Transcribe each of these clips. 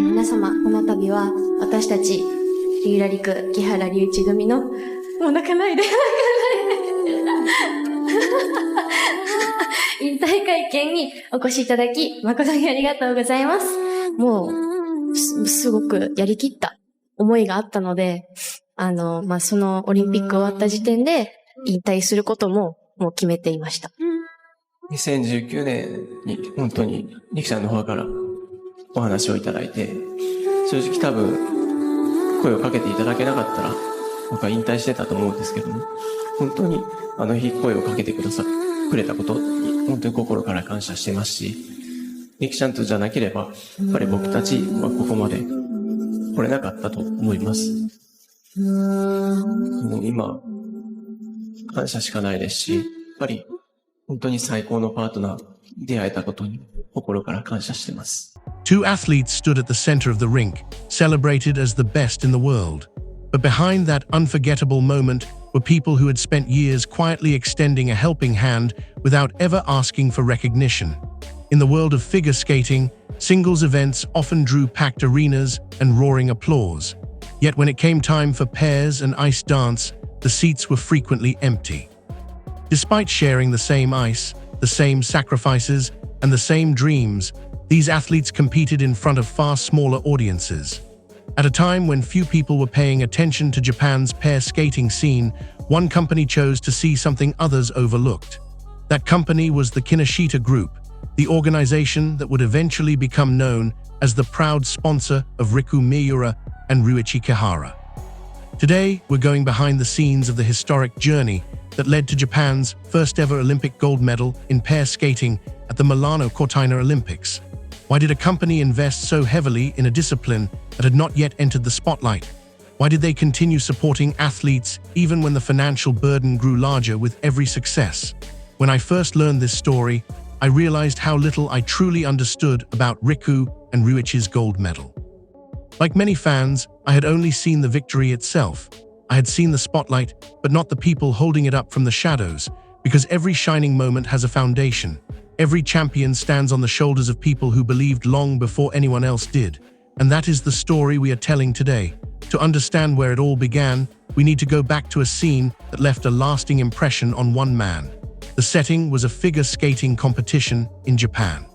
皆様、この度は私たち、リク、木原隆一組の、もう泣かないで、引退会見にお越しいただき、誠にありがとうございます。もう、すごくやりきった思いがあったので、そのオリンピック終わった時点で引退することももう決めていました。2019年に本当にリキちゃんの方からお話をいただいて、正直多分声をかけていただけなかったら僕は引退してたと思うんですけども、本当にあの日声をかけてくれたことに本当に心から感謝してますし、リキちゃんとじゃなければやっぱり僕たちはここまで来れなかったと思います。もう今感謝しかないですし、やっぱり本当に最高のパートナーに出会えたことに心から感謝してます。Two athletes stood at the center of the rink, celebrated as the best in the world. But behind that unforgettable moment were people who had spent years quietly extending a helping hand without ever asking for recognition. In the world of figure skating, singles events often drew packed arenas and roaring applause. Yet when it came time for pairs and ice dance, the seats were frequently empty. Despite sharing the same ice, the same sacrifices, and the same dreams, these athletes competed in front of far smaller audiences. At a time when few people were paying attention to Japan's pair skating scene, one company chose to see something others overlooked. That company was the Kinoshita Group, the organization that would eventually become known as the proud sponsor of Riku Miura and Ryuichi Kihara. Today, we're going behind the scenes of the historic journey that led to Japan's first ever Olympic gold medal in pair skating at the Milano Cortina Olympics. Why did a company invest so heavily in a discipline that had not yet entered the spotlight? Why did they continue supporting athletes even when the financial burden grew larger with every success? When I first learned this story, I realized how little I truly understood about Riku and Ryuichi's gold medal. Like many fans, I had only seen the victory itself. I had seen the spotlight, but not the people holding it up from the shadows, because every shining moment has a foundation. Every champion stands on the shoulders of people who believed long before anyone else did. And that is the story we are telling today. To understand where it all began, we need to go back to a scene that left a lasting impression on one man. The setting was a figure skating competition in Japan.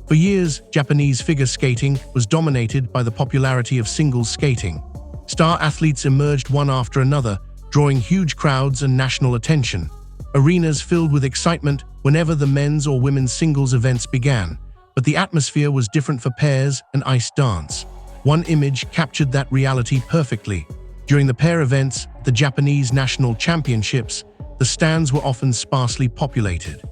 For years, Japanese figure skating was dominated by the popularity of singles skating. Star athletes emerged one after another, drawing huge crowds and national attention. Arenas filled with excitement whenever the men's or women's singles events began. But the atmosphere was different for pairs and ice dance. One image captured that reality perfectly. During the pair events, the Japanese national championships, the stands were often sparsely populated.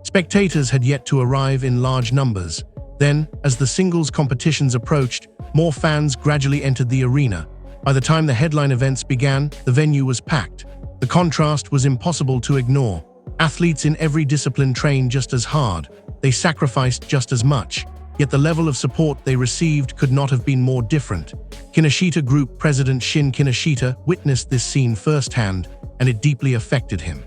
Spectators had yet to arrive in large numbers. Then, as the singles competitions approached, more fans gradually entered the arena. By the time the headline events began, the venue was packed. The contrast was impossible to ignore. Athletes in every discipline trained just as hard. They sacrificed just as much. Yet the level of support they received could not have been more different. Kinoshita Group President Shin Kinoshita witnessed this scene firsthand, and it deeply affected him.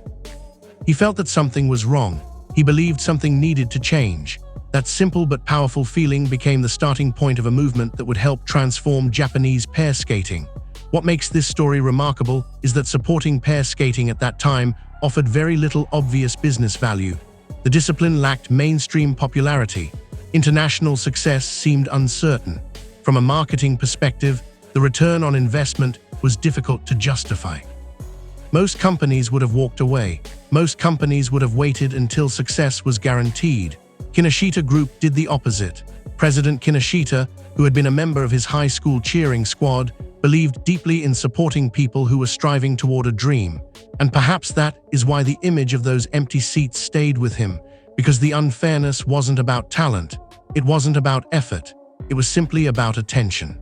He felt that something was wrong. He believed something needed to change. That simple but powerful feeling became the starting point of a movement that would help transform Japanese pair skating. What makes this story remarkable is that supporting pair skating at that time offered very little obvious business value. The discipline lacked mainstream popularity. International success seemed uncertain. From a marketing perspective, the return on investment was difficult to justify. Most companies would have walked away. Most companies would have waited until success was guaranteed. Kinoshita Group did the opposite. President Kinoshita, who had been a member of his high school cheering squad, believed deeply in supporting people who were striving toward a dream. And perhaps that is why the image of those empty seats stayed with him, because the unfairness wasn't about talent. It wasn't about effort. It was simply about attention.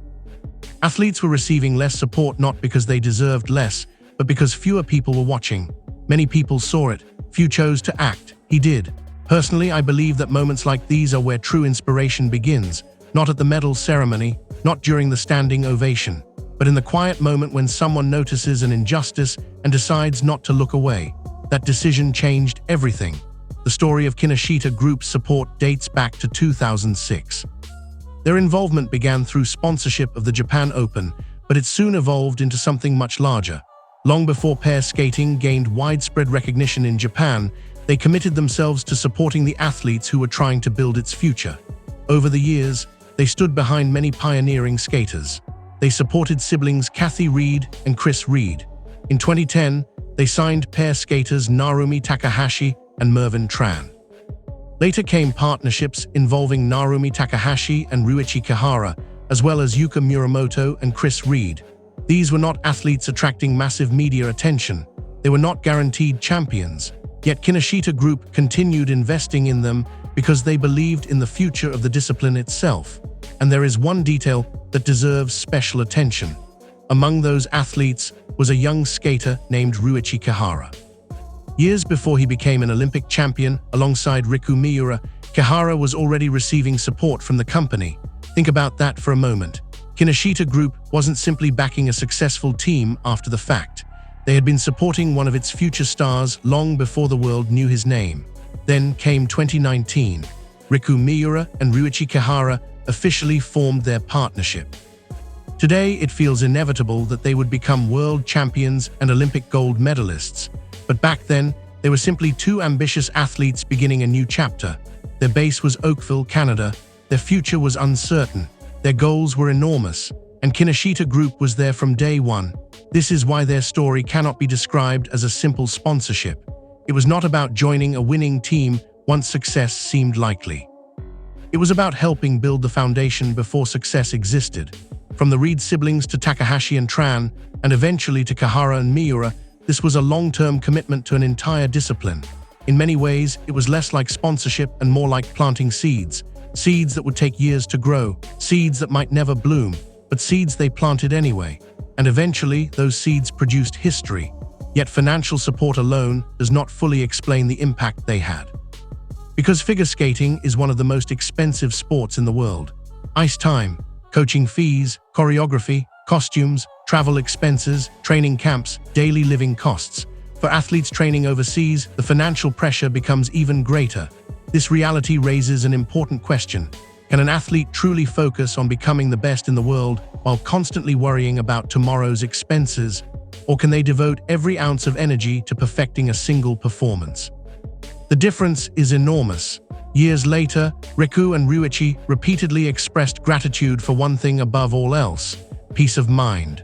Athletes were receiving less support not because they deserved less, but because fewer people were watching. Many people saw it. Few chose to act. He did. Personally, I believe that moments like these are where true inspiration begins, not at the medal ceremony, not during the standing ovation, but in the quiet moment when someone notices an injustice and decides not to look away. That decision changed everything. The story of Kinoshita Group's support dates back to 2006. Their involvement began through sponsorship of the Japan Open, but it soon evolved into something much larger. Long before pair skating gained widespread recognition in Japan, they committed themselves to supporting the athletes who were trying to build its future. Over the years, they stood behind many pioneering skaters. They supported siblings Kathy Reed and Chris Reed. In 2010, they signed pair skaters Narumi Takahashi and Mervyn Tran. Later came partnerships involving Narumi Takahashi and Ryuichi Kihara, as well as Yuka Muramoto and Chris Reed. These were not athletes attracting massive media attention. They were not guaranteed champions. Yet Kinoshita Group continued investing in them because they believed in the future of the discipline itself. And there is one detail that deserves special attention. Among those athletes was a young skater named Ryuichi Kihara. Years before he became an Olympic champion alongside Riku Miura, Kihara was already receiving support from the company. Think about that for a moment. Kinoshita Group wasn't simply backing a successful team after the fact. They had been supporting one of its future stars long before the world knew his name. Then came 2019. Riku Miura and Ryuichi Kihara officially formed their partnership. Today, it feels inevitable that they would become world champions and Olympic gold medalists. But back then, they were simply two ambitious athletes beginning a new chapter. Their base was Oakville, Canada. Their future was uncertain. Their goals were enormous, and Kinoshita Group was there from day one. This is why their story cannot be described as a simple sponsorship. It was not about joining a winning team once success seemed likely. It was about helping build the foundation before success existed. From the Reed siblings to Takahashi and Tran, and eventually to Kihara and Miura, this was a long-term commitment to an entire discipline. In many ways, it was less like sponsorship and more like planting seeds. Seeds that would take years to grow, seeds that might never bloom, but seeds they planted anyway. And eventually, those seeds produced history. Yet financial support alone does not fully explain the impact they had. Because figure skating is one of the most expensive sports in the world. Ice time, coaching fees, choreography, costumes, travel expenses, training camps, daily living costs. For athletes training overseas, the financial pressure becomes even greater. This reality raises an important question. Can an athlete truly focus on becoming the best in the world while constantly worrying about tomorrow's expenses? Or can they devote every ounce of energy to perfecting a single performance? The difference is enormous. Years later, Riku and Ryuichi repeatedly expressed gratitude for one thing above all else: peace of mind.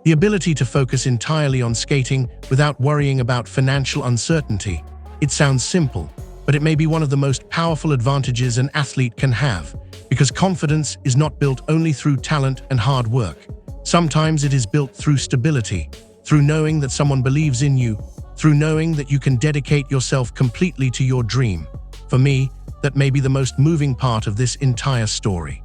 The ability to focus entirely on skating without worrying about financial uncertainty. It sounds simple, but it may be one of the most powerful advantages an athlete can have, because confidence is not built only through talent and hard work. Sometimes it is built through stability, through knowing that someone believes in you, through knowing that you can dedicate yourself completely to your dream. For me, that may be the most moving part of this entire story.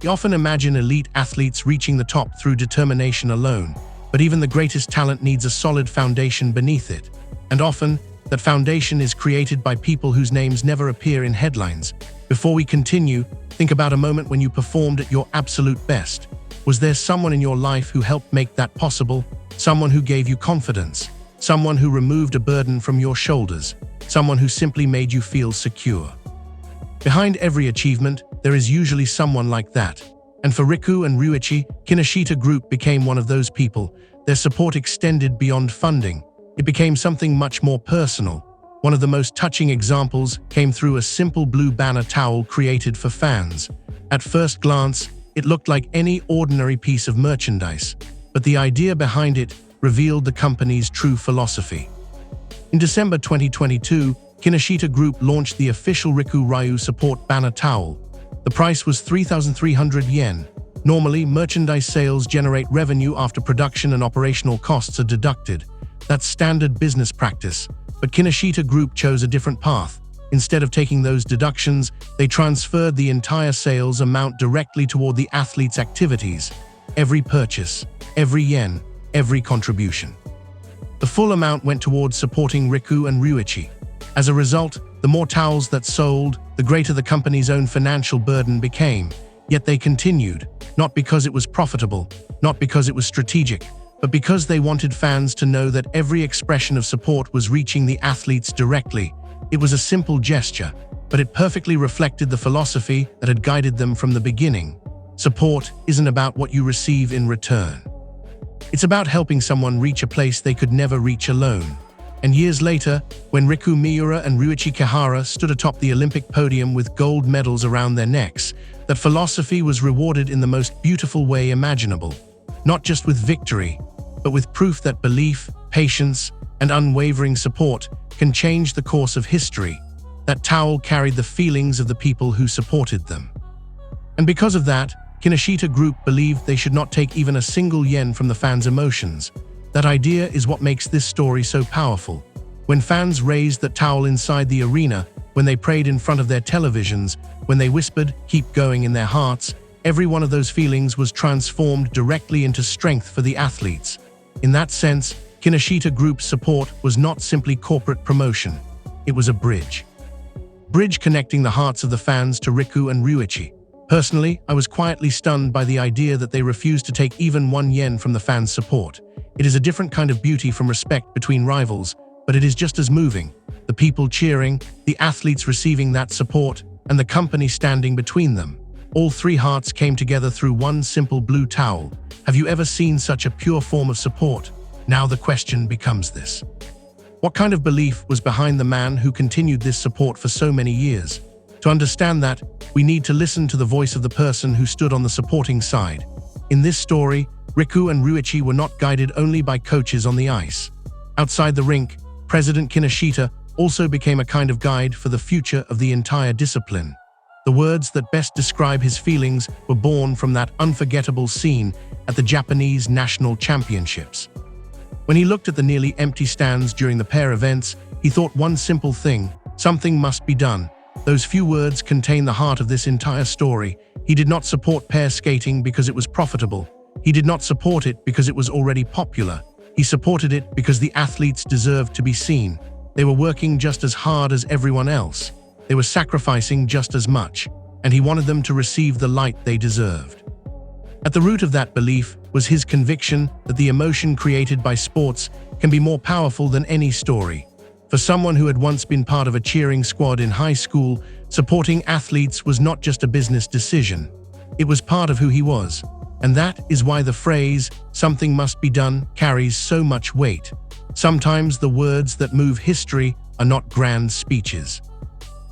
We often imagine elite athletes reaching the top through determination alone, but even the greatest talent needs a solid foundation beneath it. And often, that foundation is created by people whose names never appear in headlines. Before we continue, think about a moment when you performed at your absolute best. Was there someone in your life who helped make that possible? Someone who gave you confidence? Someone who removed a burden from your shoulders? Someone who simply made you feel secure? Behind every achievement, there is usually someone like that. And for Riku and Ryuichi, Kinoshita Group became one of those people. Their support extended beyond funding. It became something much more personal. One of the most touching examples came through a simple blue banner towel created for fans. At first glance, it looked like any ordinary piece of merchandise, but the idea behind it revealed the company's true philosophy. In December 2022, Kinoshita Group launched the official Riku Ryu support banner towel. The price was 3,300 yen. Normally, merchandise sales generate revenue after production and operational costs are deducted. That's standard business practice, but Kinoshita Group chose a different path. Instead of taking those deductions, they transferred the entire sales amount directly toward the athlete's activities. Every purchase, every yen, every contribution. The full amount went towards supporting Riku and Ryuichi. As a result, the more towels that sold, the greater the company's own financial burden became. Yet they continued, not because it was profitable, not because it was strategic, but because they wanted fans to know that every expression of support was reaching the athletes directly. It was a simple gesture, but it perfectly reflected the philosophy that had guided them from the beginning. Support isn't about what you receive in return. It's about helping someone reach a place they could never reach alone. And years later, when Riku Miura and Ryuichi Kihara stood atop the Olympic podium with gold medals around their necks, that philosophy was rewarded in the most beautiful way imaginable. Not just with victory, but with proof that belief, patience, and unwavering support can change the course of history. That towel carried the feelings of the people who supported them. And because of that, Kinoshita Group believed they should not take even a single yen from the fans' emotions. That idea is what makes this story so powerful. When fans raised that towel inside the arena, when they prayed in front of their televisions, when they whispered, "Keep going," in their hearts, every one of those feelings was transformed directly into strength for the athletes. In that sense, Kinoshita Group's support was not simply corporate promotion. It was a bridge. Bridge connecting the hearts of the fans to Riku and Ryuichi. Personally, I was quietly stunned by the idea that they refused to take even 1 yen from the fans' support. It is a different kind of beauty from respect between rivals, but it is just as moving. The people cheering, the athletes receiving that support, and the company standing between them. All three hearts came together through one simple blue towel. Have you ever seen such a pure form of support? Now the question becomes this. What kind of belief was behind the man who continued this support for so many years? To understand that, we need to listen to the voice of the person who stood on the supporting side. In this story, Riku and Ryuichi were not guided only by coaches on the ice. Outside the rink, President Kinoshita also became a kind of guide for the future of the entire discipline. The words that best describe his feelings were born from that unforgettable scene at the Japanese National Championships. When he looked at the nearly empty stands during the pair events, he thought one simple thing: something must be done. Those few words contain the heart of this entire story. He did not support pair skating because it was profitable. He did not support it because it was already popular. He supported it because the athletes deserved to be seen. They were working just as hard as everyone else. They were sacrificing just as much, and he wanted them to receive the light they deserved. At the root of that belief was his conviction that the emotion created by sports can be more powerful than any story. For someone who had once been part of a cheering squad in high school, supporting athletes was not just a business decision. It was part of who he was. And that is why the phrase, "something must be done," carries so much weight. Sometimes the words that move history are not grand speeches.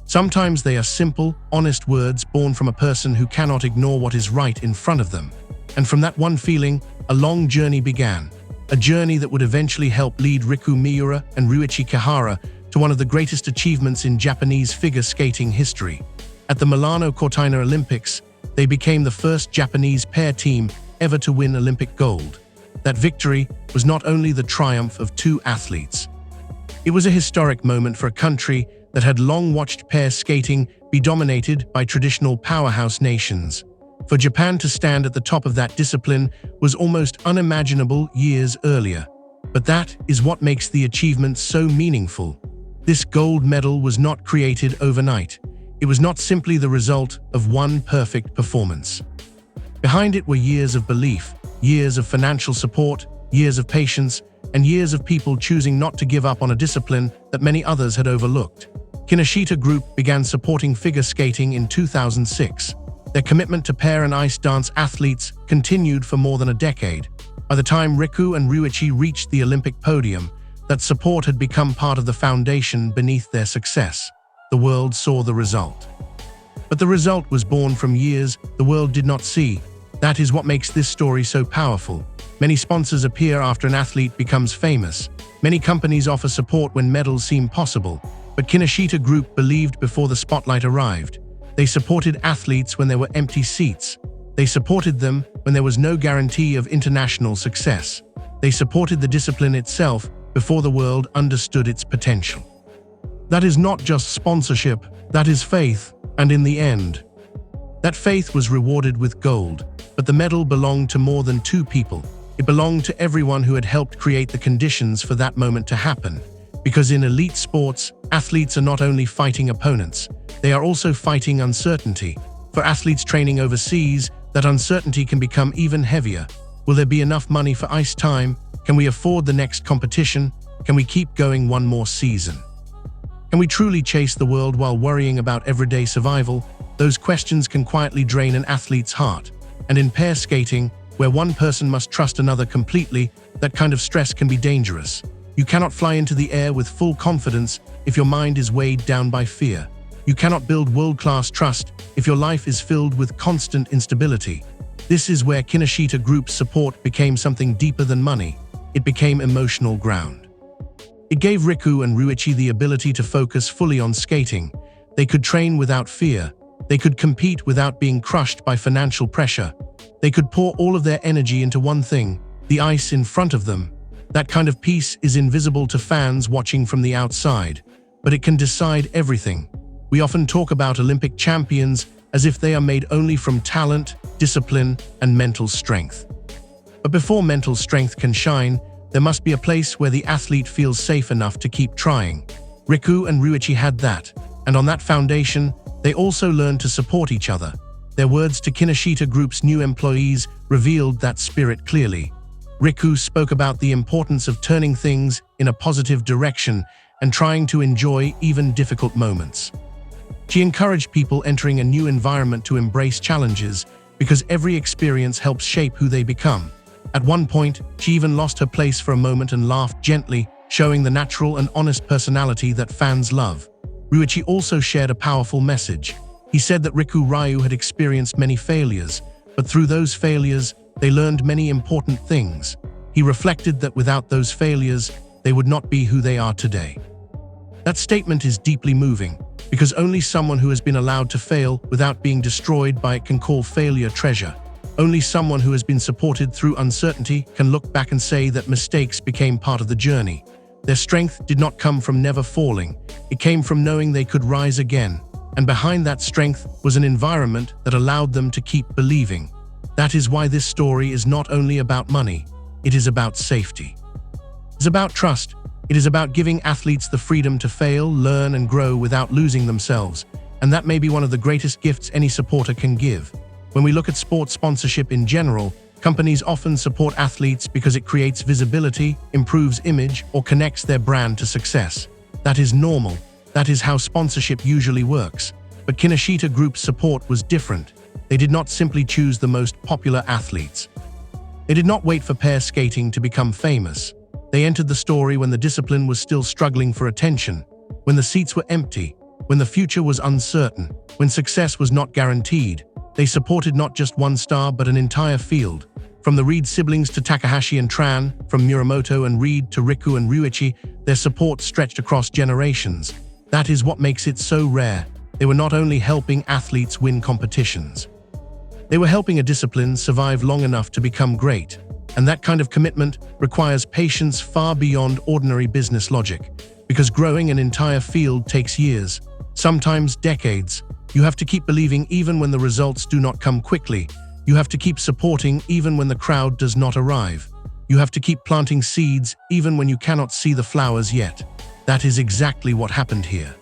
Sometimes they are simple, honest words born from a person who cannot ignore what is right in front of them. And from that one feeling, a long journey began. A journey that would eventually help lead Riku Miura and Ryuichi Kihara to one of the greatest achievements in Japanese figure skating history. At the Milano Cortina Olympics, they became the first Japanese pair team ever to win Olympic gold. That victory was not only the triumph of two athletes. It was a historic moment for a country that had long watched pair skating be dominated by traditional powerhouse nations. For Japan to stand at the top of that discipline was almost unimaginable years earlier. But that is what makes the achievement so meaningful. This gold medal was not created overnight. It was not simply the result of one perfect performance. Behind it were years of belief, years of financial support, years of patience, and years of people choosing not to give up on a discipline that many others had overlooked. Kinoshita Group began supporting figure skating in 2006. Their commitment to pair and ice dance athletes continued for more than a decade. By the time Riku and Ryuichi reached the Olympic podium, that support had become part of the foundation beneath their success. The world saw the result. But the result was born from years the world did not see. That is what makes this story so powerful. Many sponsors appear after an athlete becomes famous. Many companies offer support when medals seem possible. But Kinoshita Group believed before the spotlight arrived. They supported athletes when there were empty seats. They supported them when there was no guarantee of international success. They supported the discipline itself before the world understood its potential. That is not just sponsorship, that is faith, and in the end, that faith was rewarded with gold. But the medal belonged to more than two people. It belonged to everyone who had helped create the conditions for that moment to happen. Because in elite sports, athletes are not only fighting opponents, they are also fighting uncertainty. For athletes training overseas, that uncertainty can become even heavier. Will there be enough money for ice time? Can we afford the next competition? Can we keep going one more season? Can we truly chase the world while worrying about everyday survival? Those questions can quietly drain an athlete's heart. And in pair skating, where one person must trust another completely, that kind of stress can be dangerous. You cannot fly into the air with full confidence if your mind is weighed down by fear. You cannot build world-class trust if your life is filled with constant instability. This is where Kinoshita Group's support became something deeper than money. It became emotional ground. It gave Riku and Ryuichi the ability to focus fully on skating. They could train without fear. They could compete without being crushed by financial pressure. They could pour all of their energy into one thing, the ice in front of them. That kind of peace is invisible to fans watching from the outside, but it can decide everything. We often talk about Olympic champions as if they are made only from talent, discipline, and mental strength. But before mental strength can shine, there must be a place where the athlete feels safe enough to keep trying. Riku and Ryuichi had that, and on that foundation, they also learned to support each other. Their words to Kinoshita Group's new employees revealed that spirit clearly. Riku spoke about the importance of turning things in a positive direction and trying to enjoy even difficult moments. She encouraged people entering a new environment to embrace challenges because every experience helps shape who they become. At one point, she even lost her place for a moment and laughed gently, showing the natural and honest personality that fans love. Ryuichi also shared a powerful message. He said that Riku Ryu had experienced many failures, but through those failures, they learned many important things. He reflected that without those failures, they would not be who they are today. That statement is deeply moving, because only someone who has been allowed to fail without being destroyed by it can call failure treasure. Only someone who has been supported through uncertainty can look back and say that mistakes became part of the journey. Their strength did not come from never falling. It came from knowing they could rise again. And behind that strength was an environment that allowed them to keep believing. That is why this story is not only about money, it is about safety. It's about trust. It is about giving athletes the freedom to fail, learn, and grow without losing themselves. And that may be one of the greatest gifts any supporter can give. When we look at sports sponsorship in general, companies often support athletes because it creates visibility, improves image, or connects their brand to success. That is normal. That is how sponsorship usually works. But Kinoshita Group's support was different. They did not simply choose the most popular athletes. They did not wait for pair skating to become famous. They entered the story when the discipline was still struggling for attention, when the seats were empty, when the future was uncertain, when success was not guaranteed. They supported not just one star but an entire field. From the Reed siblings to Takahashi and Tran, from Muramoto and Reed to Riku and Ryuichi, their support stretched across generations. That is what makes it so rare. They were not only helping athletes win competitions. They were helping a discipline survive long enough to become great. And that kind of commitment requires patience far beyond ordinary business logic. Because growing an entire field takes years, sometimes decades. You have to keep believing even when the results do not come quickly. You have to keep supporting even when the crowd does not arrive. You have to keep planting seeds even when you cannot see the flowers yet. That is exactly what happened here.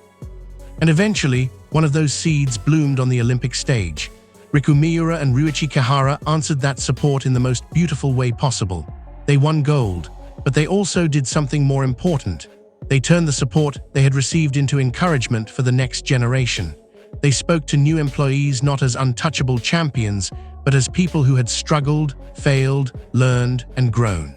And eventually, one of those seeds bloomed on the Olympic stage. Riku Miura and Ryuichi Kihara answered that support in the most beautiful way possible. They won gold, but they also did something more important. They turned the support they had received into encouragement for the next generation. They spoke to new employees not as untouchable champions, but as people who had struggled, failed, learned, and grown.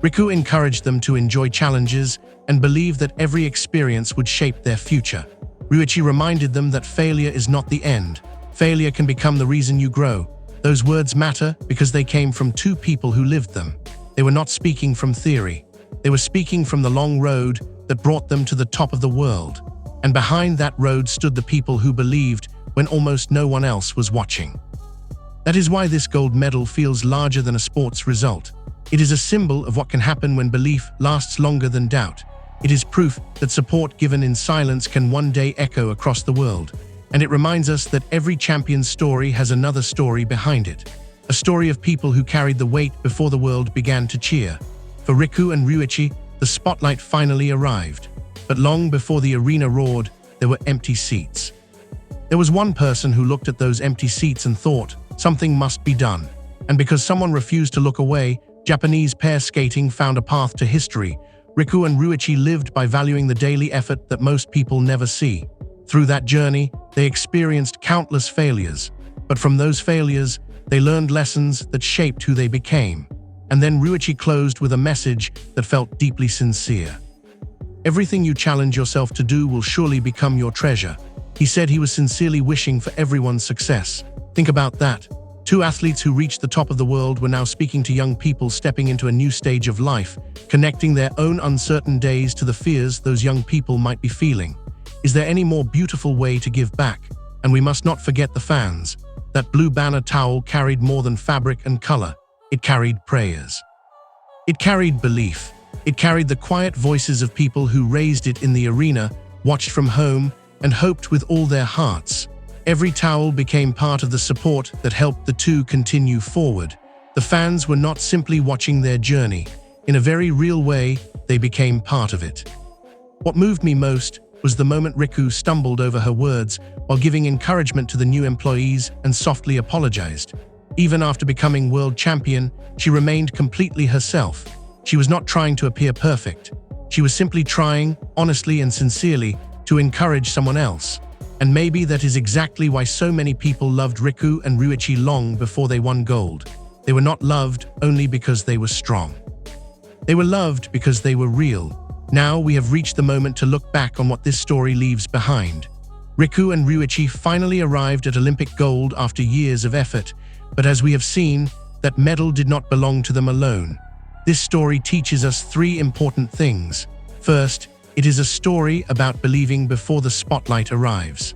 Riku encouraged them to enjoy challenges and believe that every experience would shape their future. Ryuichi reminded them that failure is not the end. Failure can become the reason you grow. Those words matter because they came from two people who lived them. They were not speaking from theory. They were speaking from the long road that brought them to the top of the world. And behind that road stood the people who believed when almost no one else was watching. That is why this gold medal feels larger than a sports result. It is a symbol of what can happen when belief lasts longer than doubt. It is proof that support given in silence can one day echo across the world. And it reminds us that every champion's story has another story behind it. A story of people who carried the weight before the world began to cheer. For Riku and Ryuichi, the spotlight finally arrived. But long before the arena roared, there were empty seats. There was one person who looked at those empty seats and thought, something must be done. And because someone refused to look away, Japanese pair skating found a path to history, Riku and Ryuichi lived by valuing the daily effort that most people never see. Through that journey, they experienced countless failures, but from those failures, they learned lessons that shaped who they became. And then Ryuichi closed with a message that felt deeply sincere. Everything you challenge yourself to do will surely become your treasure. He said he was sincerely wishing for everyone's success. Think about that. Two athletes who reached the top of the world were now speaking to young people stepping into a new stage of life, connecting their own uncertain days to the fears those young people might be feeling. Is there any more beautiful way to give back? And we must not forget the fans. That blue banner towel carried more than fabric and color. It carried prayers. It carried belief. It carried the quiet voices of people who raised it in the arena, watched from home, and hoped with all their hearts. Every towel became part of the support that helped the two continue forward. The fans were not simply watching their journey. In a very real way, they became part of it. What moved me most was the moment Riku stumbled over her words while giving encouragement to the new employees and softly apologized. Even after becoming world champion, she remained completely herself. She was not trying to appear perfect. She was simply trying, honestly and sincerely, to encourage someone else. And maybe that is exactly why so many people loved Riku and Ryuichi long before they won gold. They were not loved only because they were strong. They were loved because they were real. Now we have reached the moment to look back on what this story leaves behind. Riku and Ryuichi finally arrived at Olympic gold after years of effort, but as we have seen, that medal did not belong to them alone. This story teaches us three important things. First, it is a story about believing before the spotlight arrives.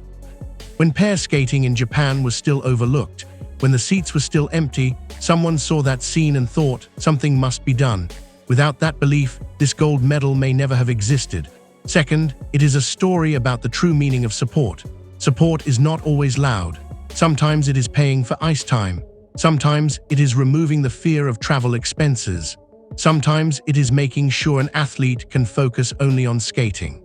When pair skating in Japan was still overlooked, when the seats were still empty, someone saw that scene and thought, something must be done. Without that belief, this gold medal may never have existed. Second, it is a story about the true meaning of support. Support is not always loud. Sometimes it is paying for ice time. Sometimes it is removing the fear of travel expenses. Sometimes it is making sure an athlete can focus only on skating.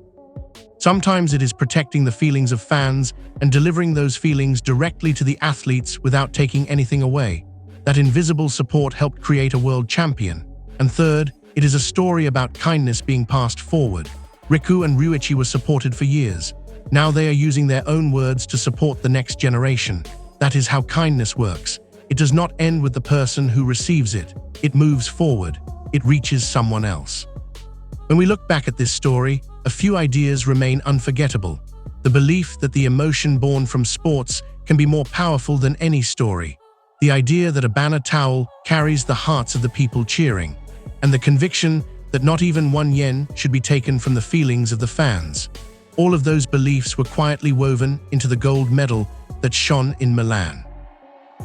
Sometimes it is protecting the feelings of fans and delivering those feelings directly to the athletes without taking anything away. That invisible support helped create a world champion. And third, it is a story about kindness being passed forward. Riku and Ryuichi were supported for years. Now they are using their own words to support the next generation. That is how kindness works. It does not end with the person who receives it. It moves forward. It reaches someone else. When we look back at this story, a few ideas remain unforgettable. The belief that the emotion born from sports can be more powerful than any story. The idea that a banner towel carries the hearts of the people cheering. And the conviction that not even 1 yen should be taken from the feelings of the fans. All of those beliefs were quietly woven into the gold medal that shone in Milan.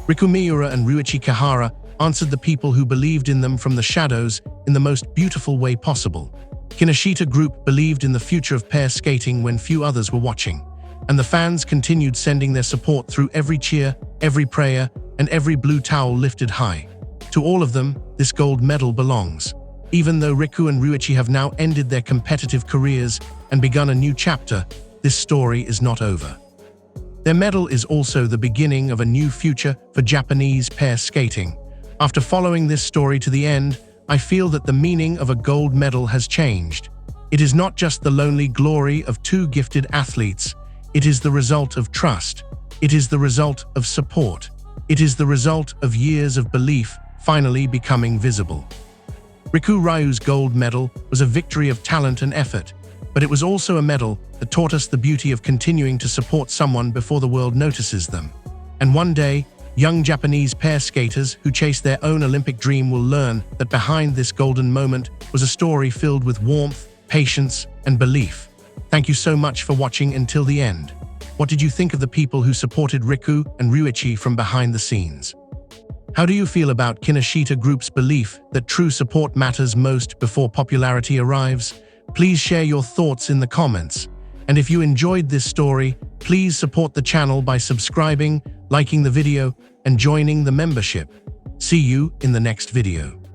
Riku Miura and Ryuichi Kihara answered the people who believed in them from the shadows in the most beautiful way possible. Kinoshita Group believed in the future of pair skating when few others were watching, and the fans continued sending their support through every cheer, every prayer, and every blue towel lifted high. To all of them, this gold medal belongs. Even though Riku and Ryuichi have now ended their competitive careers and begun a new chapter, this story is not over. Their medal is also the beginning of a new future for Japanese pair skating. After following this story to the end, I feel that the meaning of a gold medal has changed. It is not just the lonely glory of two gifted athletes. It is the result of trust. It is the result of support. It is the result of years of belief finally becoming visible. Riku Ryu's gold medal was a victory of talent and effort, but it was also a medal that taught us the beauty of continuing to support someone before the world notices them. And one day, young Japanese pair skaters who chase their own Olympic dream will learn that behind this golden moment was a story filled with warmth, patience, and belief. Thank you so much for watching until the end. What did you think of the people who supported Riku and Ryuichi from behind the scenes? How do you feel about Kinoshita Group's belief that true support matters most before popularity arrives? Please share your thoughts in the comments. And if you enjoyed this story, please support the channel by subscribing, liking the video, and joining the membership. See you in the next video.